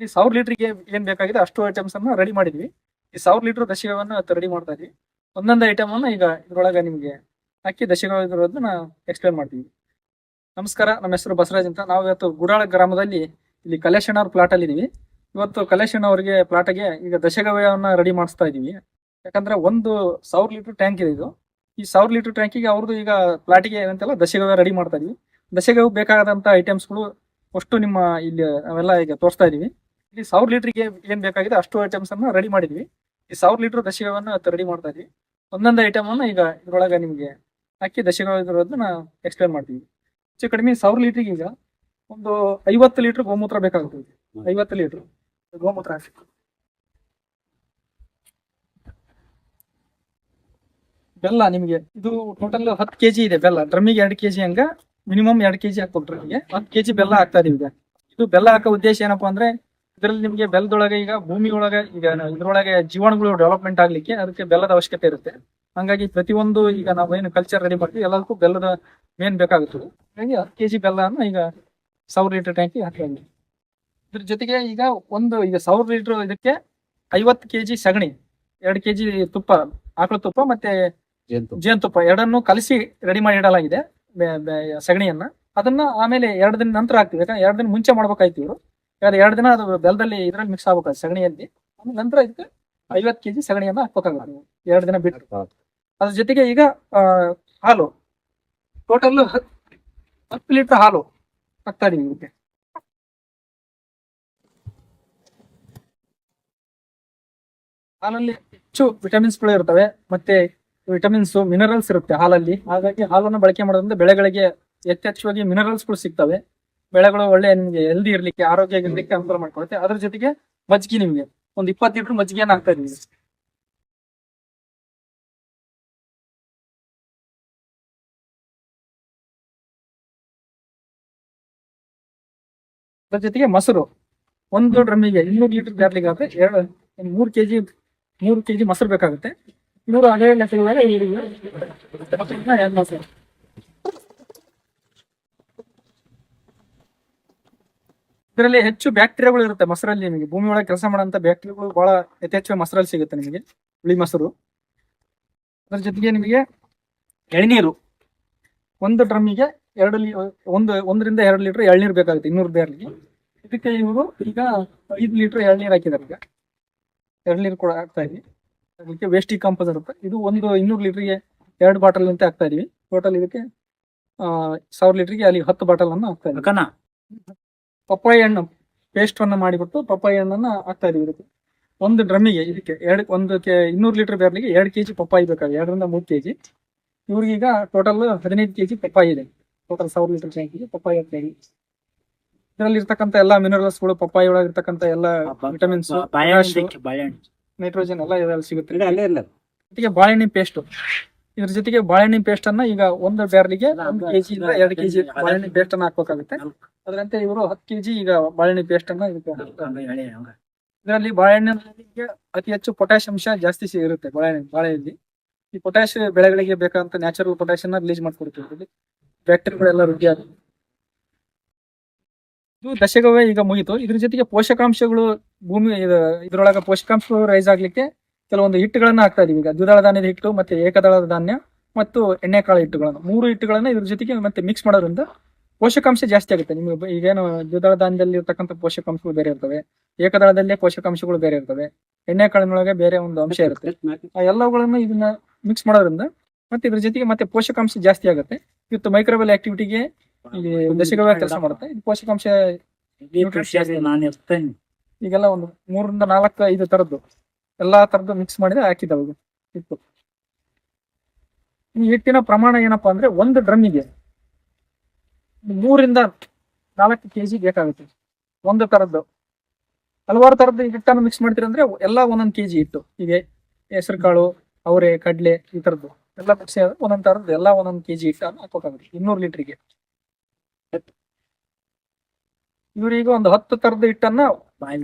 ಇಲ್ಲಿ 1000 ಲೀಟರ್ಗೆ ಏನ್ ಬೇಕಾಗಿದೆ ಅಷ್ಟು ಐಟಮ್ಸ್ ಅನ್ನ ರೆಡಿ ಮಾಡಿದ್ವಿ. ಈ 1000 ಲೀಟರ್ ದಶಕವನ್ನ ರೆಡಿ ಮಾಡ್ತಾ ಇದೀವಿ. ಒಂದೊಂದು ಐಟಮ್ ಅನ್ನ ಈಗ ಇದ್ರೊಳಗೆ ನಿಮ್ಗೆ ಹಾಕಿ ದಶಕ ಇರೋದನ್ನ ಎಕ್ಸ್ಪ್ಲೇನ್ ಮಾಡ್ತೀವಿ. ನಮಸ್ಕಾರ, ನಮ್ಮ ಹೆಸರು ಬಸವರಾಜ್ ಅಂತ. ನಾವು ಇವತ್ತು ಗುಡಾಳ ಗ್ರಾಮದಲ್ಲಿ ಇಲ್ಲಿ ಕಲೇಶಣ್ಣ ಅವ್ರ ಪ್ಲಾಟ್ ಅಲ್ಲಿ ಇದೀವಿ. ಇವತ್ತು ಕಲೇಶಣ್ಣ ಅವರಿಗೆ ಪ್ಲಾಟ್ಗೆ ಈಗ ದಶಗವ್ಯವನ್ನ ರೆಡಿ ಮಾಡಿಸ್ತಾ ಇದೀವಿ. ಯಾಕಂದ್ರೆ ಒಂದು 1000 ಲೀಟರ್ ಟ್ಯಾಂಕ್ ಇದೆ ಇದು. ಈ 1000 ಲೀಟರ್ ಟ್ಯಾಂಕಿಗೆ ಅವ್ರದ್ದು ಈಗ ಪ್ಲಾಟಿಗೆ ಏನಂತೆಲ್ಲ ದಶಗವ್ಯ ರೆಡಿ ಮಾಡ್ತಾ ಇದೀವಿ. ದಶಗವ್ಯ ಬೇಕಾದಂತ ಐಟಮ್ಸ್ಗಳು ಅಷ್ಟು ನಿಮ್ಮ ಇಲ್ಲಿ ಅವೆಲ್ಲ ಈಗ ತೋರಿಸ್ತಾ ಇದೀವಿ. ಇಲ್ಲಿ 1000 ಲೀಟರ್ಗೆ ಏನ್ ಬೇಕಾಗಿದೆ ಅಷ್ಟು ಐಟಮ್ಸ್ ಅನ್ನ ರೆಡಿ ಮಾಡಿದ್ವಿ. ಈ 1000 ಲೀಟರ್ ದಶಗವ್ಯವನ್ನ ರೆಡಿ ಮಾಡ್ತಾ ಇದೀವಿ. ಒಂದೊಂದು ಐಟಮ್ ಅನ್ನ ಈಗ ಇದ್ರೊಳಗೆ ನಿಮ್ಗೆ ಹಾಕಿ ದಶಗವ್ಯ ಇರೋದನ್ನ ಎಕ್ಸ್ಪ್ಲೇನ್ ಮಾಡ್ತೀವಿ. ಹೆಚ್ಚು ಕಡಿಮೆ 1000 ಲೀಟರ್ಗೆ ಈಗ ಒಂದು 50 ಲೀಟರ್ ಗೋಮೂತ್ರ ಬೇಕಾಗುತ್ತೆ. 50 ಲೀಟರ್ ಗೋಮೂತ್ರ ಹಾಕಿ ಬೆಲ್ಲ ನಿಮ್ಗೆ ಇದು ಟೋಟಲ್ 10 ಕೆಜಿ ಇದೆ ಬೆಲ್ಲ. ಡ್ರಮ್ಮಿಗೆ 2 ಕೆಜಿ ಹಂಗ ಮಿನಿಮಮ್ 2 ಕೆಜಿ ಹಾಕ್ಬೇಕು. ಡ್ರಮ್ಮಿಗೆ 10 ಕೆಜಿ ಬೆಲ್ಲ ಹಾಕ್ತಾ ಇದೀವಿ. ಈಗ ಇದು ಬೆಲ್ಲ ಹಾಕೋ ಉದ್ದೇಶ ಏನಪ್ಪಾ ಅಂದ್ರೆ ಇದರಲ್ಲಿ ನಿಮ್ಗೆ ಬೆಲ್ಲದೊಳಗೆ ಈಗ ಭೂಮಿ ಒಳಗೆ ಈಗ ಇದ್ರೊಳಗೆ ಜೀವಾಣುಗಳು ಡೆವಲಪ್ಮೆಂಟ್ ಆಗ್ಲಿಕ್ಕೆ ಅದಕ್ಕೆ ಬೆಲ್ಲದ ಅವಶ್ಯಕತೆ ಇರುತ್ತೆ. ಹಂಗಾಗಿ ಪ್ರತಿಯೊಂದು ಈಗ ನಾವೇನು ಕಲ್ಚರ್ ರೆಡಿ ಮಾಡ್ತೀವಿ ಎಲ್ಲದಕ್ಕೂ ಬೆಲ್ಲದ ಮೇನ್ ಬೇಕಾಗುತ್ತೆ. ಹಾಗಾಗಿ 10 ಕೆಜಿ ಬೆಲ್ಲನ ಈಗ 1000 ಲೀಟರ್ ಟ್ಯಾಂಕಿ ಹಾಕಿ ಇದ್ರ ಜೊತೆಗೆ ಈಗ ಈಗ 1000 ಲೀಟರ್ ಇದಕ್ಕೆ 50 ಕೆಜಿ ಸಗಣಿ, 2 ಕೆಜಿ ತುಪ್ಪ, ಆಕಳ ತುಪ್ಪ ಮತ್ತೆ ಜೇನುತುಪ್ಪ ಎರಡನ್ನು ಕಲಸಿ ರೆಡಿ ಮಾಡಿ ಇಡಲಾಗಿದೆ ಸಗಣಿಯನ್ನ. ಅದನ್ನ ಆಮೇಲೆ 2 ದಿನ ನಂತರ ಹಾಕ್ತಿವಿ. ಯಾಕಂದ್ರೆ 2 ದಿನ ಮುಂಚೆ ಮಾಡ್ಬೇಕಾಯ್ತು ಇವರು. 2 ದಿನ ಅದು ಬೆಲ್ಲದಲ್ಲಿ ಇದ್ರಲ್ಲಿ ಮಿಕ್ಸ್ ಆಗ್ಬೇಕಾಗುತ್ತೆ ಸಗಣಿಯಲ್ಲಿ. ಆಮೇಲೆ ನಂತರ ಇದಕ್ಕೆ 50 ಕೆಜಿ ಸಗಣಿಯನ್ನ ಹಾಕ್ಬೇಕಾಗುತ್ತೆ 2 ದಿನ ಬಿಟ್ಟು. ಅದ್ರ ಜೊತೆಗೆ ಈಗ ಹಾಲು ಟೋಟಲ್ 10 ಲೀಟರ್ ಹಾಲು ಹಾಕ್ತಾ ಇದೀವಿ ಇದಕ್ಕೆ. ಹಾಲಲ್ಲಿ ಹೆಚ್ಚು ವಿಟಮಿನ್ಸ್ಗಳು ಇರ್ತವೆ, ಮತ್ತೆ ವಿಟಮಿನ್ಸ್ ಮಿನರಲ್ಸ್ ಇರುತ್ತೆ ಹಾಲಲ್ಲಿ. ಹಾಗಾಗಿ ಹಾಲನ್ನು ಬಳಕೆ ಮಾಡೋದ್ರಿಂದ ಬೆಳೆಗಳಿಗೆ ಯಥೇಚ್ಛವಾಗಿ ಮಿನರಲ್ಸ್ಗಳು ಸಿಗ್ತವೆ. ಬೆಳೆಗಳು ಒಳ್ಳೆ ನಿಮ್ಗೆ ಹೆಲ್ದಿ ಇರ್ಲಿಕ್ಕೆ, ಆರೋಗ್ಯ ಇರ್ಲಿಕ್ಕೆ ಅನುಕೂಲ ಮಾಡ್ಕೊಳುತ್ತೆ. ಅದ್ರ ಜೊತೆಗೆ ಮಜ್ಜಿಗೆ ನಿಮ್ಗೆ ಒಂದು 20 ಲೀಟರ್ ಮಜ್ಜಿಗೆಯನ್ನು ಹಾಕ್ತಾ ಇದೀವಿ. ಅದ್ರ ಜೊತೆಗೆ ಮೊಸರು ಒಂದು ಡ್ರಮ್ಮಿಗೆ 200 ಲೀಟರ್ ಬ್ಯಾರ್ಲಿಗೆ ಆದ್ರೆ 3 ಕೆಜಿ ಮೊಸರು ಬೇಕಾಗುತ್ತೆ. 117 ಮೊಸರು. ಇದರಲ್ಲಿ ಹೆಚ್ಚು ಬ್ಯಾಕ್ಟೀರಿಯಾಗಳು ಇರುತ್ತೆ ಮೊಸರಲ್ಲಿ. ನಿಮಗೆ ಭೂಮಿ ಒಳಗೆ ಕೆಲಸ ಮಾಡೋಂಥ ಬ್ಯಾಕ್ಟೀರಿಯಾಗಳು ಬಹಳ ಯಥೇಚ್ಛವಾಗಿ ಮೊಸರಲ್ಲಿ ಸಿಗುತ್ತೆ ನಿಮಗೆ, ಹುಳಿ ಮೊಸರು. ಅದ್ರ ಜೊತೆಗೆ ನಿಮಗೆ ಎಳ್ನೀರು ಒಂದು ಡ್ರಮ್ಮಿಗೆ 1ರಿಂದ 2 ಲೀಟರ್ ಎಳ್ನೀರು ಬೇಕಾಗುತ್ತೆ 200 ಬ್ಯಾರ್ಲಿಗೆ. ಇದಕ್ಕೆ ಇವರು ಈಗ 5 ಲೀಟರ್ ಎಳ್ನೀರು ಹಾಕಿದ್ದಾರೆ. ಈಗ ಎಳ್ನೀರು ಕೂಡ ಹಾಕ್ತಾ ಇದೀವಿ. ಅದಕ್ಕೆ ವೇಸ್ಟಿಗೆ ಕಂಪೋಸ್ ಇರುತ್ತೆ. ಇದು 200 ಲೀಟರ್ಗೆ 2 ಬಾಟಲ್ ಅಂತ ಹಾಕ್ತಾ ಇದೀವಿ. ಟೋಟಲ್ ಇದಕ್ಕೆ 1000 ಲೀಟರ್ಗೆ ಅಲ್ಲಿ 10 ಬಾಟಲ್ ಅನ್ನು ಹಾಕ್ತಾ ಇದೀವಿ. ಪಪ್ಪಾಯಿ ಹಣ್ಣು ಪೇಸ್ಟ್ ಅನ್ನ ಮಾಡಿಬಿಟ್ಟು ಪಪ್ಪಾಯಿ ಹಣ್ಣನ್ನ ಹಾಕ್ತಾ ಇದೀವಿ ಇದಕ್ಕೆ. ಒಂದು ಡ್ರಮ್ಮಿಗೆ ಇದಕ್ಕೆ 200 ಲೀಟರ್ ಬ್ಯಾರ್ಲಿಗೆ 2 ಕೆಜಿ ಪಪ್ಪಾಯಿ ಬೇಕಾಗುತ್ತೆ, 2ರಿಂದ 3 ಕೆಜಿ. ಇವ್ರಿಗೀಗ ಟೋಟಲ್ 15 ಕೆಜಿ ಪಪ್ಪಾಯಿ ಇದೆ. ಟೋಟಲ್ 1000 ಲೀಟರ್ ಟ್ಯಾಂಕಿಗೆ ಪಪ್ಪಾಯಿ ಹಾಕ್ತಾ ಇದೀವಿ. ಇದರಲ್ಲಿ ಇರ್ತಕ್ಕಂಥ ಎಲ್ಲಾ ಮಿನರಲ್ಸ್ಗಳು, ಪಪ್ಪಾಯಿ ಒಳಗೆ ಇರ್ತಕ್ಕಂಥ ಎಲ್ಲ ವಿಟಮಿನ್ಸ್, ನೈಟ್ರೋಜನ್ ಎಲ್ಲ ಇದರಲ್ಲಿ ಸಿಗುತ್ತೆ. ಜೊತೆಗೆ ಬಾಳೆಹಣ್ಣಿನ ಪೇಸ್ಟ್, ಇದ್ರ ಜೊತೆಗೆ ಬಾಳೆಹಣ್ಣಿನ ಪೇಸ್ಟ್ ಅನ್ನ ಈಗ ಒಂದು ಬ್ಯಾರ್ಲಿಗೆ 1 ಕೆಜಿ ಇಂದ 2 ಕೆಜಿ ಬಾಳೆಹಣ್ಣಿನ ಪೇಸ್ಟ್ ಅನ್ನ ಹಾಕ್ಬೇಕಾಗುತ್ತೆ. ಅದರಂತೆ ಇವರು 10 ಕೆಜಿ ಈಗ ಬಾಳೆಹಣ್ಣಿನ ಪೇಸ್ಟ್ ಅನ್ನ ಇದರಲ್ಲಿ ಬಾಳೆಹಣ್ಣಿನಲ್ಲಿ ಅತಿ ಹೆಚ್ಚು ಪೊಟ್ಯಾಶ್ ಅಂಶ ಜಾಸ್ತಿ ಇರುತ್ತೆ ಬಾಳೆಯಲ್ಲಿ. ಈ ಪೊಟ್ಯಾಶ್ ಬೆಳೆಗಳಿಗೆ ಬೇಕಾದಂತ ನ್ಯಾಚುರಲ್ ಪೊಟ್ಯಾಶ್ ಅನ್ನ ರಿಲೀಸ್ ಮಾಡ್ಕೊಡ್ತೀವಿ. ಬ್ಯಾಕ್ಟೀರಿಯಾಗಳೆಲ್ಲ ವೃದ್ಧಿ ಆಗುತ್ತೆ. ಇದು ದಶಗವ್ಯ ಈಗ ಮುಗಿತು. ಇದ್ರ ಜೊತೆಗೆ ಪೋಷಕಾಂಶಗಳು ಭೂಮಿ ಇದ್ರೊಳಗ ಪೋಷಕಾಂಶಗಳು ರೈಸ್ ಆಗ್ಲಿಕ್ಕೆ ಕೆಲವೊಂದು ಹಿಟ್ಟುಗಳನ್ನ ಹಾಕ್ತಾ ಇದೀವಿ. ಈಗ ದ್ವಿದಳ ಧಾನ್ಯದ ಹಿಟ್ಟು, ಮತ್ತೆ ಏಕದಳದ ಧಾನ್ಯ ಮತ್ತು ಎಣ್ಣೆಕಾಳು ಹಿಟ್ಟುಗಳನ್ನು 3 ಹಿಟ್ಟುಗಳನ್ನ ಇದ್ರ ಜೊತೆಗೆ ಮತ್ತೆ ಮಿಕ್ಸ್ ಮಾಡೋದ್ರಿಂದ ಪೋಷಕಾಂಶ ಜಾಸ್ತಿ ಆಗುತ್ತೆ. ನಿಮ್ಗೆ ಈಗೇನು ದ್ವಿದಳ ಧಾನ್ಯದಲ್ಲಿ ಇರ್ತಕ್ಕಂಥ ಪೋಷಕಾಂಶಗಳು ಬೇರೆ ಇರ್ತವೆ, ಏಕದಳದಲ್ಲೇ ಪೋಷಕಾಂಶಗಳು ಬೇರೆ ಇರ್ತವೆ, ಎಣ್ಣೆಕಾಳಿನೊಳಗೆ ಬೇರೆ ಒಂದು ಅಂಶ ಇರುತ್ತೆ. ಆ ಎಲ್ಲವುಗಳನ್ನು ಇದನ್ನ ಮಿಕ್ಸ್ ಮಾಡೋದ್ರಿಂದ ಮತ್ತೆ ಇದ್ರ ಜೊತೆಗೆ ಮತ್ತೆ ಪೋಷಕಾಂಶ ಜಾಸ್ತಿ ಆಗುತ್ತೆ. ಇವತ್ತು ಮೈಕ್ರೋಬಲ್ ಆಕ್ಟಿವಿಟಿಗೆ ದಶಗವ್ಯ ಕೆಲಸ ಮಾಡುತ್ತೆ. ಇದು ಪೋಷಕಾಂಶ ಈಗೆಲ್ಲ ಒಂದು 3ರಿಂದ 4, 5 ತರದ್ದು ಎಲ್ಲಾ ತರದ್ದು ಮಿಕ್ಸ್ ಮಾಡಿದ್ರೆ ಹಾಕಿದ್ದಾವೆ ಹಿಟ್ಟು. ಈ ಹಿಟ್ಟಿನ ಪ್ರಮಾಣ ಏನಪ್ಪಾ ಅಂದ್ರೆ ಒಂದು ಡ್ರಮ್ಮಿಗೆ 3ರಿಂದ 4 ಕೆಜಿ ಬೇಕಾಗುತ್ತೆ. ಒಂದು ತರದ್ದು ಹಲವಾರು ತರದ್ದು ಹಿಟ್ಟನ್ನು ಮಿಕ್ಸ್ ಮಾಡ್ತೀರಿ ಅಂದ್ರೆ ಎಲ್ಲ 1 ಕೆಜಿ ಹಿಟ್ಟು. ಈಗ ಹೆಸರು ಕಾಳು, ಅವರೆ, ಕಡ್ಲೆ ಈ ತರದ್ದು ಎಲ್ಲ ಮಿಕ್ಸ್ ಒಂದೊಂದು ತರದ್ದು ಎಲ್ಲ 1 ಕೆಜಿ ಹಿಟ್ಟನ್ನು ಹಾಕೋಕ್ಕಾಗುತ್ತೆ 200 ಲೀಟರ್ಗೆ. ಇವ್ರೀಗ ಒಂದು 10 ತರದ ಹಿಟ್ಟನ್ನ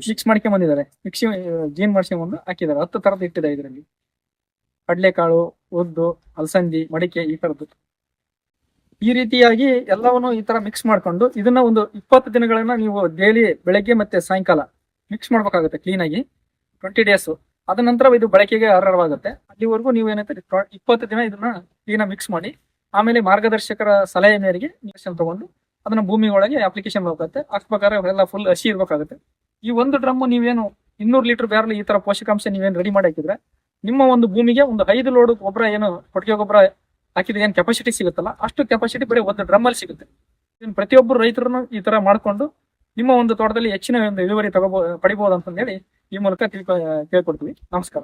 ಮಿಕ್ಸ್ ಮಾಡ್ಕೊಂಡ್ ಬಂದಿದ್ದಾರೆ. ಜೀನ್ ಮಾಡ್ಸ್ಕೊಂಡ್ಬಂದು ಹಾಕಿದ್ದಾರೆ. 10 ತರದ ಹಿಟ್ಟಿದೆ ಇದರಲ್ಲಿ. ಕಡ್ಲೆಕಾಳು, ಉದ್ದು, ಅಲಸಂದಿ, ಮಡಿಕೆ ಈ ತರದ್ದು. ಈ ರೀತಿಯಾಗಿ ಎಲ್ಲವನ್ನು ಈ ತರ ಮಿಕ್ಸ್ ಮಾಡ್ಕೊಂಡು ಇದನ್ನ ಒಂದು 20 ದಿನಗಳನ್ನ ನೀವು ಡೈಲಿ ಬೆಳಗ್ಗೆ ಮತ್ತೆ ಸಾಯಂಕಾಲ ಮಿಕ್ಸ್ ಮಾಡ್ಬೇಕಾಗುತ್ತೆ ಕ್ಲೀನಾಗಿ 20 ಡೇಸ್. ಅದ ನಂತರ ಇದು ಬಳಕೆಗೆ ಅರ್ಹವಾಗುತ್ತೆ. ಅಲ್ಲಿವರೆಗೂ ನೀವು ಏನಂತಾರೆ 20 ದಿನ ಇದನ್ನ ಕ್ಲೀನಾಗಿ ಮಿಕ್ಸ್ ಮಾಡಿ ಆಮೇಲೆ ಮಾರ್ಗದರ್ಶಕರ ಸಲಹೆ ಮೇರೆಗೆ ಇಂಜೆಕ್ಷನ್ ತಗೊಂಡು ಅದನ್ನ ಭೂಮಿ ಒಳಗೆ ಅಪ್ಲಿಕೇಶನ್ ಹೋಗುತ್ತೆ. ಹಾಕ್ಬೇಕಾದ್ರೆ ಎಲ್ಲ ಫುಲ್ ಹಸಿ ಇರ್ಬೇಕಾಗುತ್ತೆ. ಈ ಒಂದು ಡ್ರಮ್ ನೀವೇನು 200 ಲೀಟರ್ ಬ್ಯಾರಲ್ ಈ ತರ ಪೋಷಕಾಂಶ ನೀವೇನು ರೆಡಿ ಮಾಡಿ ಹಾಕಿದ್ರೆ ನಿಮ್ಮ ಒಂದು ಭೂಮಿಗೆ ಒಂದು 5 ಲೋಡ್ ಗೊಬ್ಬರ ಏನು ಕೊಟ್ಟಿಗೆ ಗೊಬ್ಬರ ಹಾಕಿದ್ರೆ ಏನ್ ಕೆಪಾಸಿಟಿ ಸಿಗುತ್ತಲ್ಲ ಅಷ್ಟು ಕೆಪಾಸಿಟಿ ಬರೀ ಒಂದು ಡ್ರಮ್ ಅಲ್ಲಿ ಸಿಗುತ್ತೆ. ಇದನ್ನ ಪ್ರತಿಯೊಬ್ಬರು ರೈತರನ್ನು ಈ ತರ ಮಾಡ್ಕೊಂಡು ನಿಮ್ಮ ಒಂದು ತೋಟದಲ್ಲಿ ಹೆಚ್ಚಿನ ಒಂದು ಇಳುವರಿ ಪಡಿಬಹುದು ಅಂತ ಹೇಳಿ ಈ ಮೂಲಕ ಕೇಳ್ಕೊಡ್ತೀವಿ. ನಮಸ್ಕಾರ.